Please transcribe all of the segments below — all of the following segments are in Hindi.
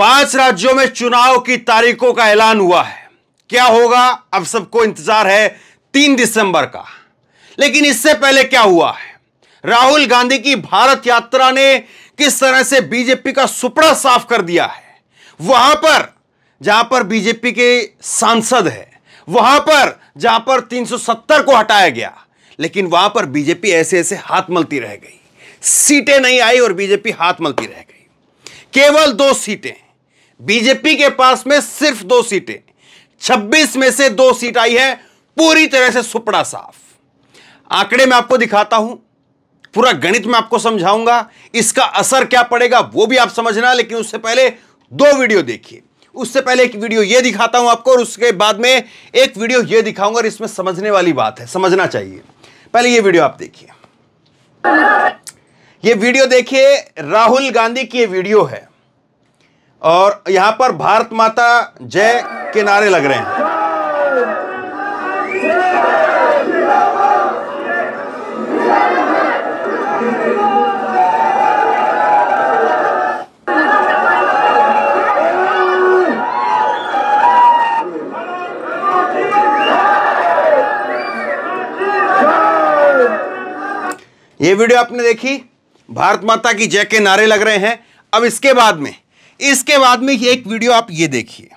5 राज्यों में चुनाव की तारीखों का ऐलान हुआ है। क्या होगा अब सबको इंतजार है 3 दिसंबर का। लेकिन इससे पहले क्या हुआ है, राहुल गांधी की भारत यात्रा ने किस तरह से बीजेपी का सुपड़ा साफ कर दिया है। वहां पर जहां पर बीजेपी के सांसद है, वहां पर जहां पर 370 को हटाया गया, लेकिन वहां पर बीजेपी ऐसे ऐसे हाथ मलती रह गई। सीटें नहीं आई और बीजेपी हाथ मलती रह गई। केवल 2 सीटें बीजेपी के पास में, सिर्फ 2 सीटें। 26 में से 2 सीट आई है, पूरी तरह से सुपड़ा साफ। आंकड़े में आपको दिखाता हूं, पूरा गणित में आपको समझाऊंगा, इसका असर क्या पड़ेगा वो भी आप समझना। लेकिन उससे पहले 2 वीडियो देखिए। उससे पहले एक वीडियो ये दिखाता हूं आपको और उसके बाद में एक वीडियो ये दिखाऊंगा और इसमें समझने वाली बात है, समझना चाहिए। पहले ये वीडियो आप देखिए। ये वीडियो देखिए, राहुल गांधी की ये वीडियो है और यहां पर भारत माता जय के नारे लग रहे हैं। ये वीडियो आपने देखी, भारत माता की जय के नारे लग रहे हैं। अब इसके बाद में एक वीडियो आप ये देखिए।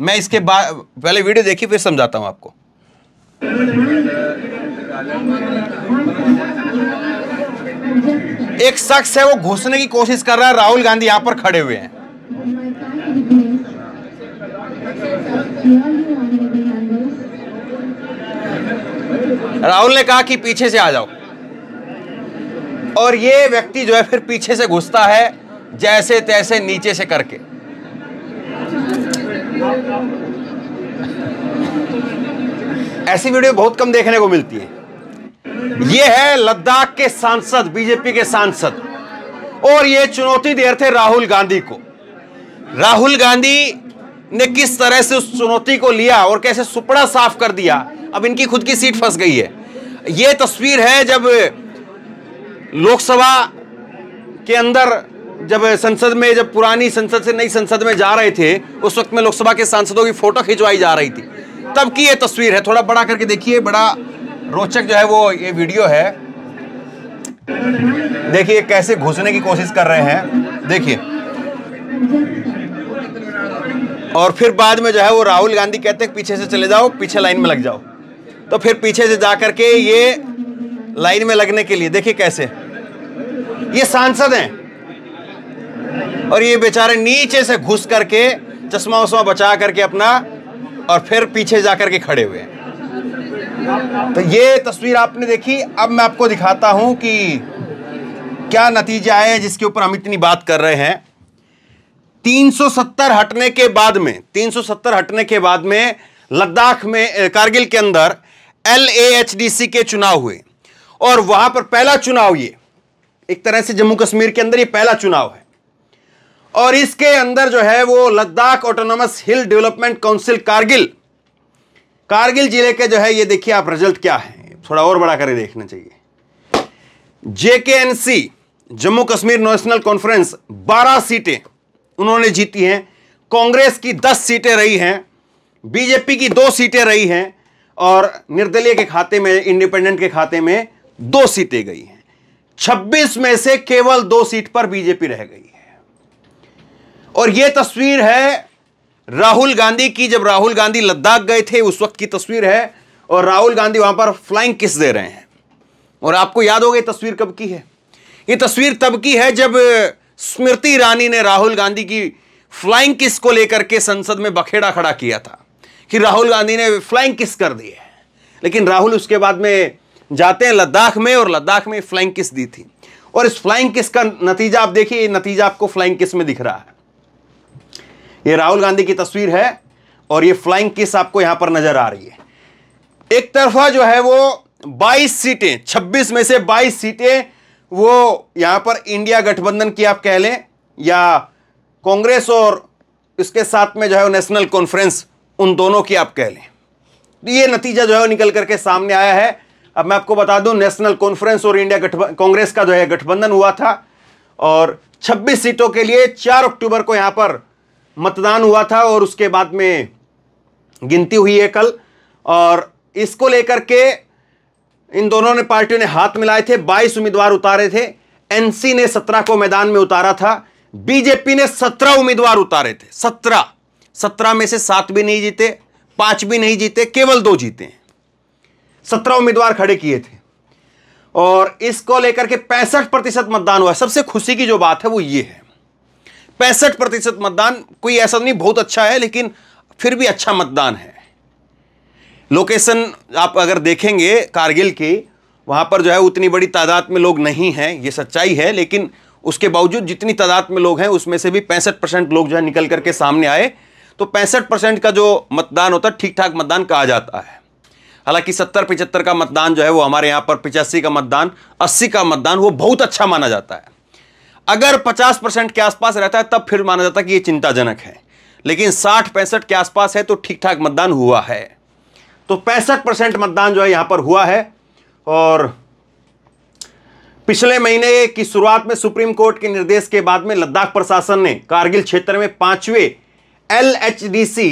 मैं इसके बाद पहले वीडियो देखिए फिर समझाता हूं आपको। एक शख्स है, वो घुसने की कोशिश कर रहा है, राहुल गांधी यहां पर खड़े हुए हैं। राहुल ने कहा कि पीछे से आ जाओ और ये व्यक्ति जो है फिर पीछे से घुसता है, जैसे तैसे नीचे से करके। ऐसी वीडियो बहुत कम देखने को मिलती है। ये है लद्दाख के सांसद, बीजेपी के सांसद, और ये चुनौती दे रहे थे राहुल गांधी को। राहुल गांधी ने किस तरह से उस चुनौती को लिया और कैसे सुपड़ा साफ कर दिया। अब इनकी खुद की सीट फंस गई है। ये तस्वीर है जब लोकसभा के अंदर, जब संसद में, जब पुरानी संसद से नई संसद में जा रहे थे, उस वक्त में लोकसभा के सांसदों की फोटो खिंचवाई जा रही थी, तब की ये तस्वीर है। थोड़ा बड़ा करके देखिए, बड़ा रोचक जो है वो ये वीडियो है। देखिए कैसे घुसने की कोशिश कर रहे हैं, देखिए। और फिर बाद में जो है वो राहुल गांधी कहते हैं पीछे से चले जाओ, पीछे लाइन में लग जाओ। तो फिर पीछे से जाकर के ये लाइन में लगने के लिए, देखिए कैसे ये सांसद हैं और ये बेचारे नीचे से घुस करके चश्मा वश्मा बचा करके अपना, और फिर पीछे जाकर के खड़े हुए हैं। तो ये तस्वीर आपने देखी। अब मैं आपको दिखाता हूं कि क्या नतीजा है जिसके ऊपर हम इतनी बात कर रहे हैं। 370 हटने के बाद में लद्दाख में, कारगिल के अंदर LAHDC के चुनाव हुए और वहां पर पहला चुनाव, ये एक तरह से जम्मू कश्मीर के अंदर ये पहला चुनाव है। और इसके अंदर जो है वो लद्दाख ऑटोनॉमस हिल डेवलपमेंट काउंसिल कारगिल जिले के जो है, ये देखिए आप रिजल्ट क्या है, थोड़ा और बड़ा करके देखना चाहिए। JKNC Jammu Kashmir national conference 12 सीटें उन्होंने जीती हैं। कांग्रेस की 10 सीटें रही हैं, बीजेपी की 2 सीटें रही हैं और निर्दलीय के खाते में, इंडिपेंडेंट के खाते में 2 सीटें गई हैं। 26 में से केवल 2 सीट पर बीजेपी रह गई है। और यह तस्वीर है राहुल गांधी की, जब राहुल गांधी लद्दाख गए थे उस वक्त की तस्वीर है। और राहुल गांधी वहां पर फ्लाइंग किस दे रहे हैं। और आपको याद होगा ये तस्वीर कब की है? ये तस्वीर तब की है जब स्मृति ईरानी ने राहुल गांधी की फ्लाइंग किस को लेकर के संसद में बखेड़ा खड़ा किया था कि राहुल गांधी ने फ्लाइंग किस कर दी है। लेकिन राहुल उसके बाद में जाते हैं लद्दाख में और लद्दाख में फ्लाइंग किस दी थी। और इस फ्लाइंग किस का नतीजा आप देखिए, ये नतीजा आपको फ्लाइंग किस में दिख रहा है। ये राहुल गांधी की तस्वीर है और ये फ्लाइंग किस आपको यहां पर नजर आ रही है। एक तरफा जो है वो 22 सीटें, 26 में से 22 सीटें वो यहां पर इंडिया गठबंधन की आप कह लें, या कांग्रेस और इसके साथ में जो है नेशनल कॉन्फ्रेंस, उन दोनों की आप कह लें। ये नतीजा जो है निकल करके सामने आया है। अब मैं आपको बता दूं, नेशनल कॉन्फ्रेंस और इंडिया कांग्रेस का जो है गठबंधन हुआ था और 26 सीटों के लिए 4 अक्टूबर को यहां पर मतदान हुआ था और उसके बाद में गिनती हुई है कल, और इसको लेकर के इन दोनों ने पार्टियों ने हाथ मिलाए थे। 22 उम्मीदवार उतारे थे। एनसी ने 17 को मैदान में उतारा था। बीजेपी ने 17 उम्मीदवार उतारे थे। 17 में से 7 भी नहीं जीते, 5 भी नहीं जीते, केवल 2 जीते हैं। 17 उम्मीदवार खड़े किए थे और इसको लेकर के 65% मतदान हुआ। सबसे खुशी की जो बात है वो ये है, 65% मतदान। कोई ऐसा नहीं बहुत अच्छा है, लेकिन फिर भी अच्छा मतदान है। लोकेशन आप अगर देखेंगे कारगिल की, वहां पर जो है उतनी बड़ी तादाद में लोग नहीं हैं, ये सच्चाई है, लेकिन उसके बावजूद जितनी तादाद में लोग हैं उसमें से भी 65% लोग जो है निकल करके सामने आए। तो 65% का जो मतदान होता है ठीक ठाक मतदान कहा जाता है। हालांकि 70-75 का मतदान जो है वो हमारे यहाँ पर 85 का मतदान, 80 का मतदान वो बहुत अच्छा माना जाता है। अगर 50% के आसपास रहता है तब फिर माना जाता है कि ये चिंताजनक है, लेकिन 60-65 के आसपास है तो ठीक ठाक मतदान हुआ है। तो 65% मतदान जो है यहां पर हुआ है। और पिछले महीने की शुरुआत में सुप्रीम कोर्ट के निर्देश के बाद में लद्दाख प्रशासन ने कारगिल क्षेत्र में 5वें LHDC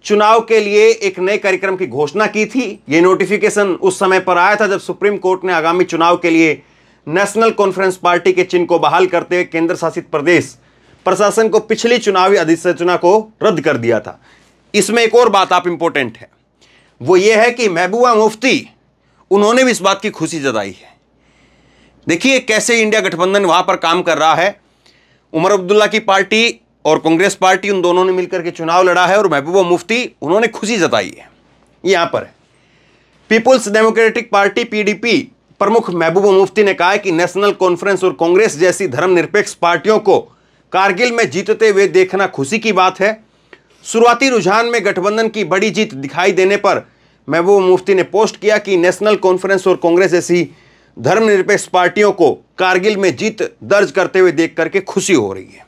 चुनाव के लिए एक नए कार्यक्रम की घोषणा की थी। यह नोटिफिकेशन उस समय पर आया था जब सुप्रीम कोर्ट ने आगामी चुनाव के लिए नेशनल कॉन्फ्रेंस पार्टी के चिन्ह को बहाल करते हुए केंद्र शासित प्रदेश प्रशासन को पिछली चुनावी अधिसूचना को रद्द कर दिया था। इसमें एक और बात आप इंपॉर्टेंट है, वो ये है कि महबूबा मुफ्ती, उन्होंने भी इस बात की खुशी जताई है। देखिए कैसे इंडिया गठबंधन वहां पर काम कर रहा है। उमर अब्दुल्ला की पार्टी और कांग्रेस पार्टी, उन दोनों ने मिलकर के चुनाव लड़ा है और महबूबा मुफ्ती उन्होंने खुशी जताई है। यहां पर है पीपुल्स डेमोक्रेटिक पार्टी PDP प्रमुख महबूबा मुफ्ती ने कहा है कि नेशनल कॉन्फ्रेंस और कांग्रेस जैसी धर्मनिरपेक्ष पार्टियों को कारगिल में जीतते हुए देखना खुशी की बात है। शुरुआती रुझान में गठबंधन की बड़ी जीत दिखाई देने पर महबूबा मुफ्ती ने पोस्ट किया कि नेशनल कॉन्फ्रेंस और कांग्रेस जैसी धर्मनिरपेक्ष पार्टियों को कारगिल में जीत दर्ज करते हुए देख करके खुशी हो रही है।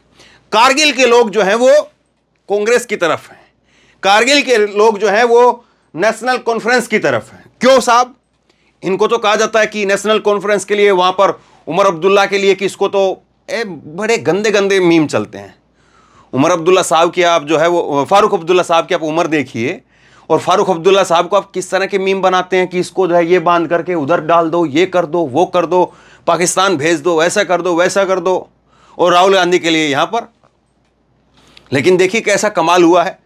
कारगिल के लोग जो हैं वो कांग्रेस की तरफ हैं, कारगिल के लोग जो हैं वो नेशनल कॉन्फ्रेंस की तरफ हैं। क्यों साहब? इनको तो कहा जाता है कि नेशनल कॉन्फ्रेंस के लिए वहां पर उमर अब्दुल्ला के लिए किसको तो बड़े गंदे गंदे मीम चलते हैं। उमर अब्दुल्ला साहब की आप जो है वो फारूक अब्दुल्ला साहब की आप उम्र देखिए, और फारूक अब्दुल्ला साहब को आप किस तरह के मीम बनाते हैं कि इसको जो है ये बांध करके उधर डाल दो, ये कर दो, वो कर दो, पाकिस्तान भेज दो, ऐसा कर दो, वैसा कर दो, और राहुल गांधी के लिए यहां पर। लेकिन देखिए कैसा कमाल हुआ है।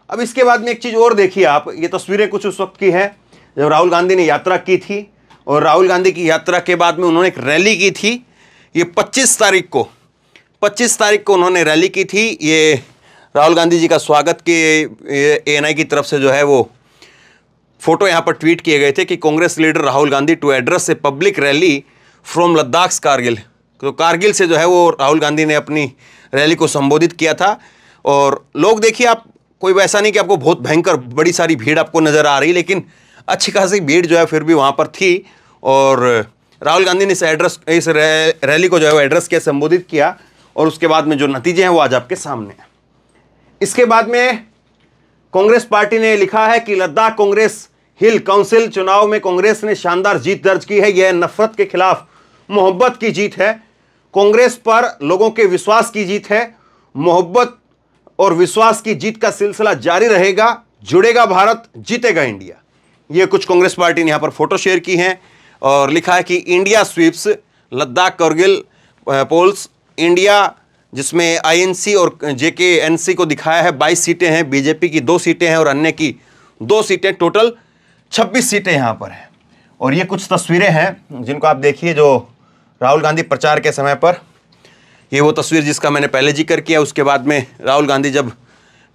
अब इसके बाद में एक चीज और देखिए आप, ये तस्वीरें कुछ उस वक्त की है जब राहुल गांधी ने यात्रा की थी, और राहुल गांधी की यात्रा के बाद में उन्होंने एक रैली की थी। ये 25 तारीख को उन्होंने रैली की थी। ये राहुल गांधी जी का स्वागत के ANI की तरफ से जो है वो फोटो यहाँ पर ट्वीट किए गए थे कि Congress leader Rahul Gandhi to address a public rally from Ladakh Kargil. तो कारगिल से जो है वो राहुल गांधी ने अपनी रैली को संबोधित किया था। और लोग देखिए, आप कोई वैसा नहीं कि आपको बहुत भयंकर बड़ी सारी भीड़ आपको नज़र आ रही, लेकिन अच्छी खासी भीड़ जो है फिर भी वहाँ पर थी। और राहुल गांधी ने इस रैली को जो है वो एड्रेस किया, संबोधित किया, और उसके बाद में जो नतीजे हैं वो आज आपके सामने हैं। इसके बाद में कांग्रेस पार्टी ने लिखा है कि लद्दाख कांग्रेस हिल काउंसिल चुनाव में कांग्रेस ने शानदार जीत दर्ज की है। यह नफरत के खिलाफ मोहब्बत की जीत है। कांग्रेस पर लोगों के विश्वास की जीत है। मोहब्बत और विश्वास की जीत का सिलसिला जारी रहेगा। जुड़ेगा भारत, जीतेगा इंडिया। ये कुछ कांग्रेस पार्टी ने यहां पर फोटो शेयर की हैं और लिखा है कि India sweeps Ladakh Kargil polls. India जिसमें INC और JKNC को दिखाया है 22 सीटें हैं, बीजेपी की 2 सीटें हैं और अन्य की 2 सीटें, टोटल 26 सीटें यहाँ पर हैं। और ये कुछ तस्वीरें हैं जिनको आप देखिए जो राहुल गांधी प्रचार के समय पर, ये वो तस्वीर जिसका मैंने पहले जिक्र किया। उसके बाद में राहुल गांधी जब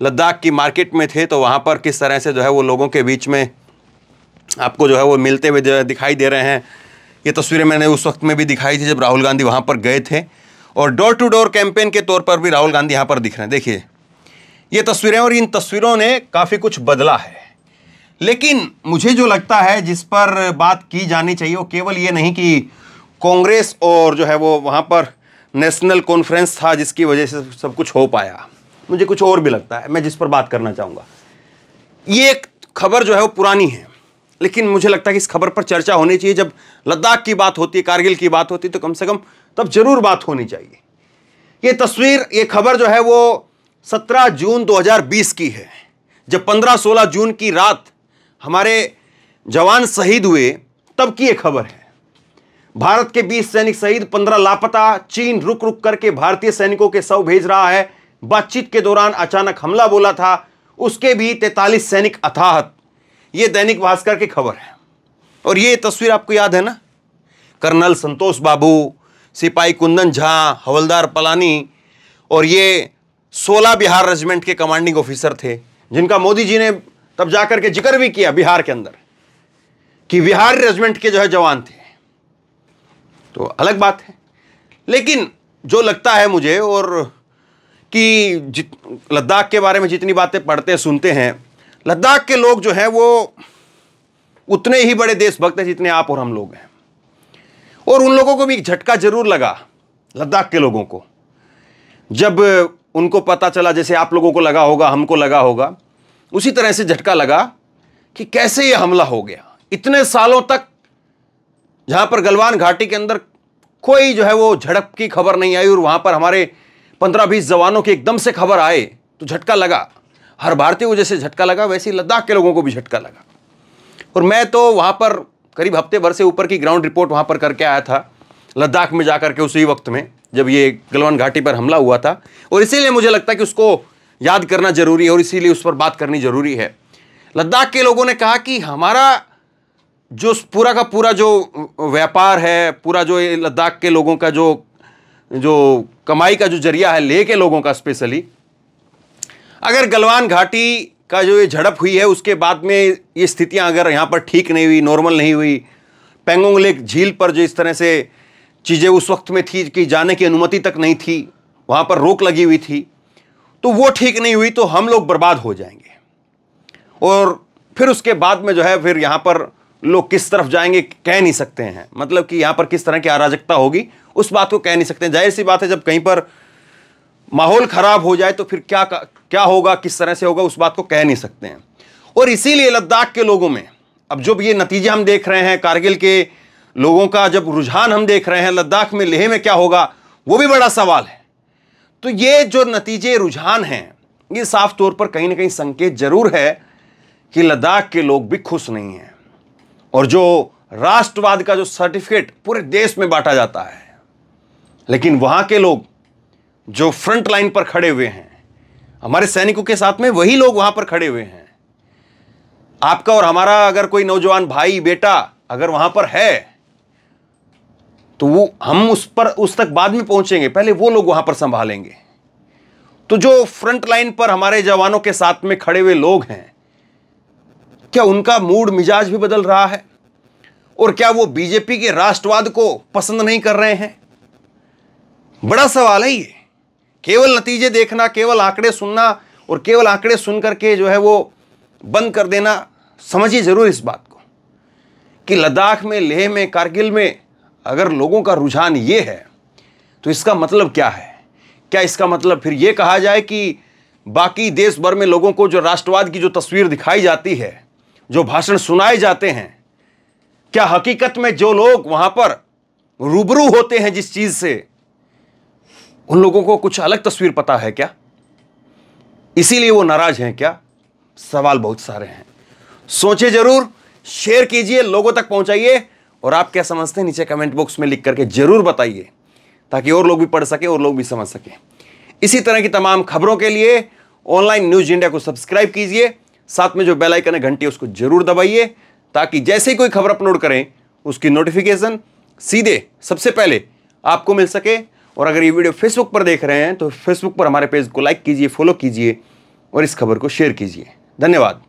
लद्दाख की मार्केट में थे तो वहाँ पर किस तरह से जो है वो लोगों के बीच में आपको जो है वो मिलते हुए दिखाई दे रहे हैं। ये तस्वीरें मैंने उस वक्त में भी दिखाई थी जब राहुल गांधी वहाँ पर गए थे, और डोर टू डोर कैंपेन के तौर पर भी राहुल गांधी यहाँ पर दिख रहे हैं। देखिए ये तस्वीरें, और इन तस्वीरों ने काफ़ी कुछ बदला है। लेकिन मुझे जो लगता है जिस पर बात की जानी चाहिए वो केवल ये नहीं कि कांग्रेस और जो है वो वहाँ पर नेशनल कॉन्फ्रेंस था जिसकी वजह से सब कुछ हो पाया। मुझे कुछ और भी लगता है, मैं जिस पर बात करना चाहूँगा। ये एक खबर जो है वो पुरानी है, लेकिन मुझे लगता है कि इस खबर पर चर्चा होनी चाहिए। जब लद्दाख की बात होती है, कारगिल की बात होती है, तो कम से कम तब जरूर बात होनी चाहिए। ये तस्वीर, ये खबर जो है वो 17 जून 2020 की है, जब 15-16 जून की रात हमारे जवान शहीद हुए, तब की यह खबर है। भारत के 20 सैनिक शहीद, 15 लापता। चीन रुक रुक करके भारतीय सैनिकों के शव भेज रहा है। बातचीत के दौरान अचानक हमला बोला था, उसके भी 43 सैनिक अथाहत। यह दैनिक भास्कर की खबर है। और ये तस्वीर आपको याद है ना, कर्नल संतोष बाबू, सिपाही कुंदन झा, हवलदार पलानी और ये 16 बिहार रेजिमेंट के कमांडिंग ऑफिसर थे, जिनका मोदी जी ने तब जाकर के जिक्र भी किया बिहार के अंदर कि बिहार रेजिमेंट के जो है जवान थे। तो अलग बात है, लेकिन जो लगता है मुझे, और कि लद्दाख के बारे में जितनी बातें पढ़ते सुनते हैं, लद्दाख के लोग जो हैं वो उतने ही बड़े देशभक्त हैं जितने आप और हम लोग हैं। और उन लोगों को भी झटका जरूर लगा, लद्दाख के लोगों को, जब उनको पता चला, जैसे आप लोगों को लगा होगा, हमको लगा होगा, उसी तरह से झटका लगा कि कैसे ये हमला हो गया। इतने सालों तक जहां पर गलवान घाटी के अंदर कोई जो है वो झड़प की खबर नहीं आई, और वहां पर हमारे 15-20 जवानों की एकदम से खबर आए तो झटका लगा। हर भारतीय को जैसे झटका लगा, वैसे ही लद्दाख के लोगों को भी झटका लगा। और मैं तो वहां पर करीब हफ्ते भर से ऊपर की ग्राउंड रिपोर्ट वहां पर करके आया था, लद्दाख में जाकर के, उसी वक्त में जब ये गलवान घाटी पर हमला हुआ था। और इसीलिए मुझे लगता है कि उसको याद करना जरूरी है और इसीलिए उस पर बात करनी जरूरी है। लद्दाख के लोगों ने कहा कि हमारा जो पूरा का पूरा जो व्यापार है, पूरा जो लद्दाख के लोगों का जो कमाई का जो जरिया है, लेह के लोगों का स्पेशली, अगर गलवान घाटी का जो ये झड़प हुई है उसके बाद में ये स्थितियां अगर यहाँ पर ठीक नहीं हुई, नॉर्मल नहीं हुई, पेंगोंग लेक झील पर जो इस तरह से चीज़ें उस वक्त में थी कि जाने की अनुमति तक नहीं थी, वहाँ पर रोक लगी हुई थी, तो वो ठीक नहीं हुई तो हम लोग बर्बाद हो जाएंगे। और फिर उसके बाद में जो है फिर यहाँ पर लोग किस तरफ जाएंगे कह नहीं सकते हैं, मतलब कि यहाँ पर किस तरह की अराजकता होगी उस बात को कह नहीं सकते हैं। जाहिर सी बात है, जब कहीं पर माहौल खराब हो जाए तो फिर क्या होगा, किस तरह से होगा, उस बात को कह नहीं सकते हैं। और इसीलिए लद्दाख के लोगों में अब जब ये नतीजे हम देख रहे हैं, कारगिल के लोगों का जब रुझान हम देख रहे हैं, लद्दाख में, लेह में क्या होगा वो भी बड़ा सवाल है। तो ये जो नतीजे, रुझान हैं, ये साफ तौर पर कहीं ना कहीं संकेत जरूर है कि लद्दाख के लोग भी खुश नहीं हैं। और जो राष्ट्रवाद का जो सर्टिफिकेट पूरे देश में बांटा जाता है, लेकिन वहां के लोग जो फ्रंट लाइन पर खड़े हुए हैं, हमारे सैनिकों के साथ में वही लोग वहां पर खड़े हुए हैं। आपका और हमारा अगर कोई नौजवान भाई बेटा अगर वहां पर है तो वो हम उस तक बाद में पहुंचेंगे, पहले वो लोग वहां पर संभालेंगे। तो जो फ्रंट लाइन पर हमारे जवानों के साथ में खड़े हुए लोग हैं, क्या उनका मूड मिजाज भी बदल रहा है? और क्या वो बीजेपी के राष्ट्रवाद को पसंद नहीं कर रहे हैं? बड़ा सवाल है ये। केवल नतीजे देखना, केवल आंकड़े सुनना और केवल आंकड़े सुन करके जो है वो बंद कर देना, समझिए जरूर इस बात को कि लद्दाख में, लेह में, कारगिल में अगर लोगों का रुझान ये है तो इसका मतलब क्या है? क्या इसका मतलब फिर ये कहा जाए कि बाकी देश भर में लोगों को जो राष्ट्रवाद की जो तस्वीर दिखाई जाती है, जो भाषण सुनाए जाते हैं, क्या हकीकत में जो लोग वहां पर रूबरू होते हैं जिस चीज से, उन लोगों को कुछ अलग तस्वीर पता है क्या? इसीलिए वो नाराज हैं क्या? सवाल बहुत सारे हैं। सोचे जरूर, शेयर कीजिए, लोगों तक पहुंचाइए, और आप क्या समझते हैं नीचे कमेंट बॉक्स में लिख करके जरूर बताइए, ताकि और लोग भी पढ़ सके और लोग भी समझ सके। इसी तरह की तमाम खबरों के लिए ऑनलाइन न्यूज इंडिया को सब्सक्राइब कीजिए, साथ में जो बेल आइकन है, घंटी, उसको जरूर दबाइए, ताकि जैसे ही कोई खबर अपलोड करें उसकी नोटिफिकेशन सीधे सबसे पहले आपको मिल सके। और अगर ये वीडियो फेसबुक पर देख रहे हैं तो फेसबुक पर हमारे पेज को लाइक कीजिए, फॉलो कीजिए और इस खबर को शेयर कीजिए। धन्यवाद।